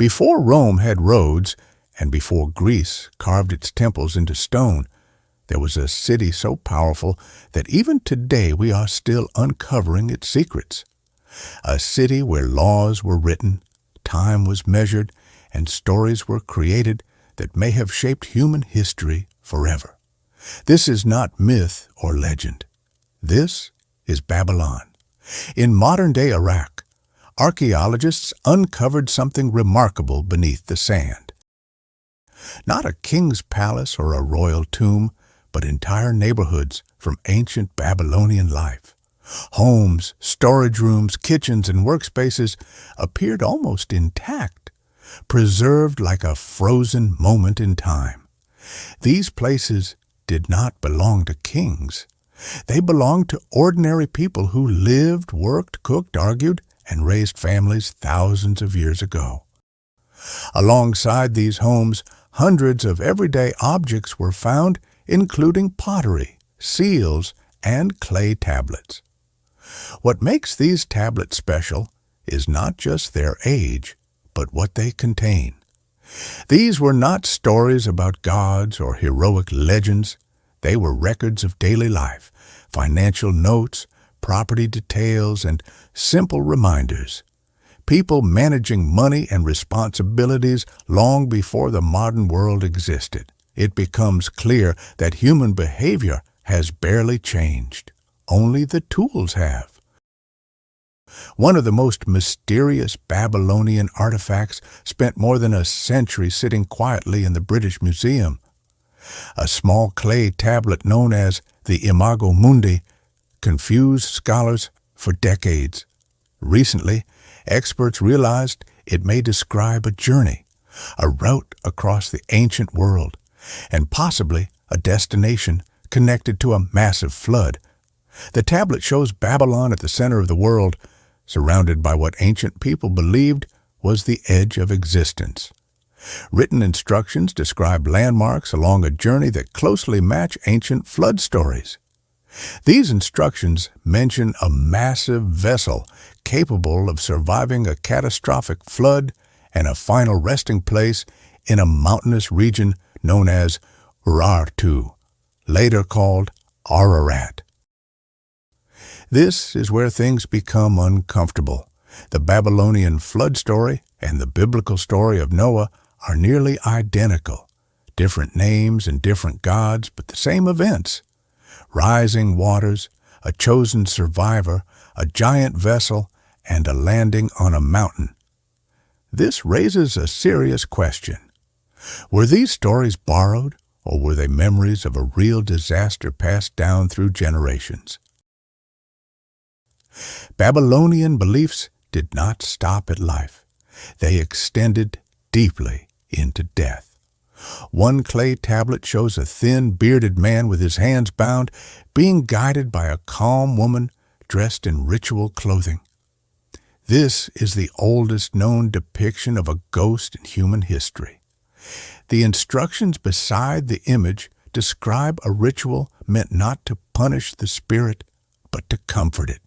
Before Rome had roads, and before Greece carved its temples into stone, there was a city so powerful that even today we are still uncovering its secrets. A city where laws were written, time was measured, and stories were created that may have shaped human history forever. This is not myth or legend. This is Babylon. In modern-day Iraq, archaeologists uncovered something remarkable beneath the sand. Not a king's palace or a royal tomb, but entire neighborhoods from ancient Babylonian life. Homes, storage rooms, kitchens, and workspaces appeared almost intact, preserved like a frozen moment in time. These places did not belong to kings. They belonged to ordinary people who lived, worked, cooked, argued, and raised families thousands of years ago. Alongside these homes, hundreds of everyday objects were found, including pottery, seals, and clay tablets. What makes these tablets special is not just their age, but what they contain. These were not stories about gods or heroic legends. They were records of daily life, financial notes, property details, and simple reminders. People managing money and responsibilities long before the modern world existed. It becomes clear that human behavior has barely changed. Only the tools have. One of the most mysterious Babylonian artifacts spent more than a century sitting quietly in the British Museum. A small clay tablet known as the Imago Mundi confused scholars for decades. Recently, experts realized it may describe a journey, a route across the ancient world, and possibly a destination connected to a massive flood. The tablet shows Babylon at the center of the world, surrounded by what ancient people believed was the edge of existence. Written instructions describe landmarks along a journey that closely match ancient flood stories. These instructions mention a massive vessel capable of surviving a catastrophic flood and a final resting place in a mountainous region known as Urartu, later called Ararat. This is where things become uncomfortable. The Babylonian flood story and the biblical story of Noah are nearly identical. Different names and different gods, but the same events. Rising waters, a chosen survivor, a giant vessel, and a landing on a mountain. This raises a serious question. Were these stories borrowed, or were they memories of a real disaster passed down through generations? Babylonian beliefs did not stop at life. They extended deeply into death. One clay tablet shows a thin, bearded man with his hands bound, being guided by a calm woman dressed in ritual clothing. This is the oldest known depiction of a ghost in human history. The instructions beside the image describe a ritual meant not to punish the spirit, but to comfort it.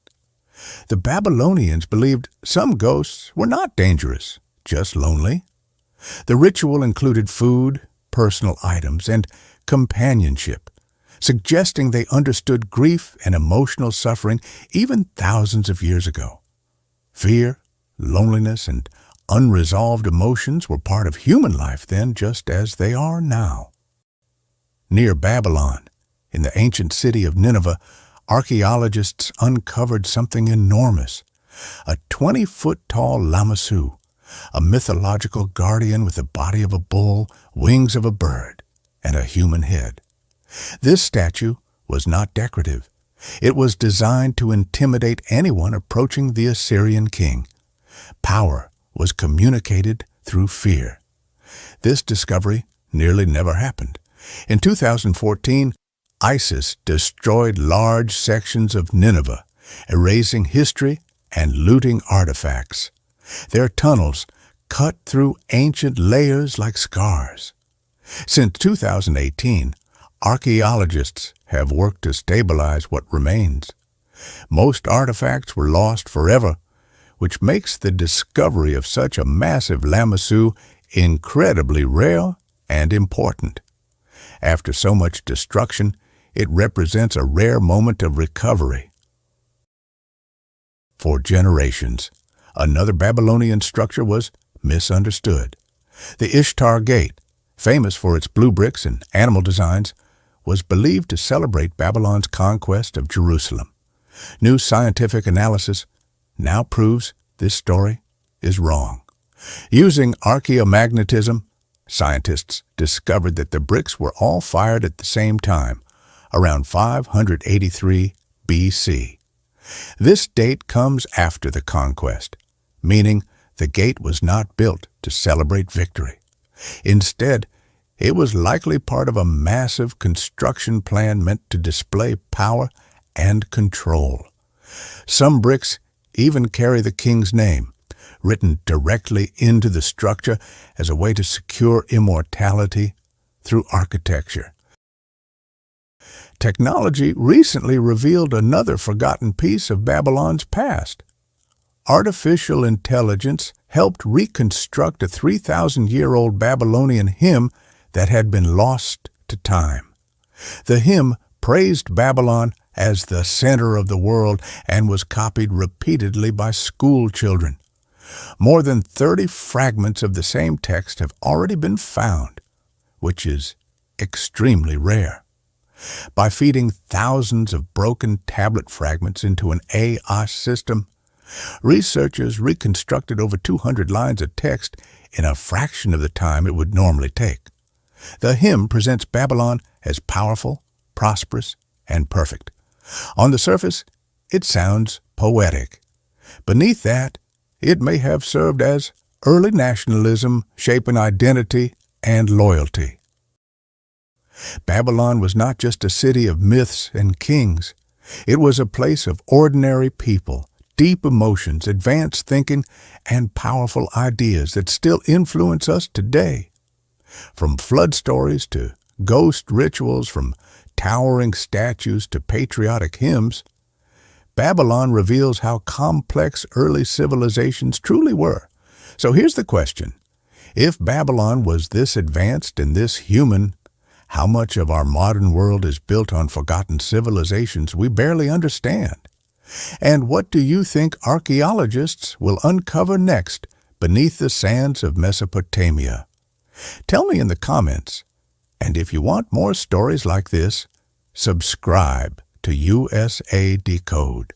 The Babylonians believed some ghosts were not dangerous, just lonely. The ritual included food, personal items, and companionship, suggesting they understood grief and emotional suffering even thousands of years ago. Fear, loneliness, and unresolved emotions were part of human life then, just as they are now. Near Babylon, in the ancient city of Nineveh, archaeologists uncovered something enormous, a 20-foot-tall lamassu, a mythological guardian with the body of a bull, wings of a bird, and a human head. This statue was not decorative. It was designed to intimidate anyone approaching the Assyrian king. Power was communicated through fear. This discovery nearly never happened. In 2014, ISIS destroyed large sections of Nineveh, erasing history and looting artifacts. Their tunnels cut through ancient layers like scars. Since 2018, archaeologists have worked to stabilize what remains. Most artifacts were lost forever, which makes the discovery of such a massive lamassu incredibly rare and important. After so much destruction, it represents a rare moment of recovery. For generations, another Babylonian structure was misunderstood. The Ishtar Gate, famous for its blue bricks and animal designs, was believed to celebrate Babylon's conquest of Jerusalem. New scientific analysis now proves this story is wrong. Using archaeomagnetism, scientists discovered that the bricks were all fired at the same time, around 583 BC. This date comes after the conquest, meaning the gate was not built to celebrate victory. Instead, it was likely part of a massive construction plan meant to display power and control. Some bricks even carry the king's name, written directly into the structure as a way to secure immortality through architecture. Technology recently revealed another forgotten piece of Babylon's past. Artificial intelligence helped reconstruct a 3,000-year-old Babylonian hymn that had been lost to time. The hymn praised Babylon as the center of the world and was copied repeatedly by school children. More than 30 fragments of the same text have already been found, which is extremely rare. By feeding thousands of broken tablet fragments into an AI system, researchers reconstructed over 200 lines of text in a fraction of the time it would normally take. The hymn presents Babylon as powerful, prosperous, and perfect. On the surface, it sounds poetic. Beneath that, it may have served as early nationalism, shaping identity and loyalty. Babylon was not just a city of myths and kings. It was a place of ordinary people, deep emotions, advanced thinking, and powerful ideas that still influence us today. From flood stories to ghost rituals, from towering statues to patriotic hymns, Babylon reveals how complex early civilizations truly were. So here's the question. If Babylon was this advanced and this human, how much of our modern world is built on forgotten civilizations we barely understand? And what do you think archaeologists will uncover next beneath the sands of Mesopotamia? Tell me in the comments. And if you want more stories like this, subscribe to USA Decode.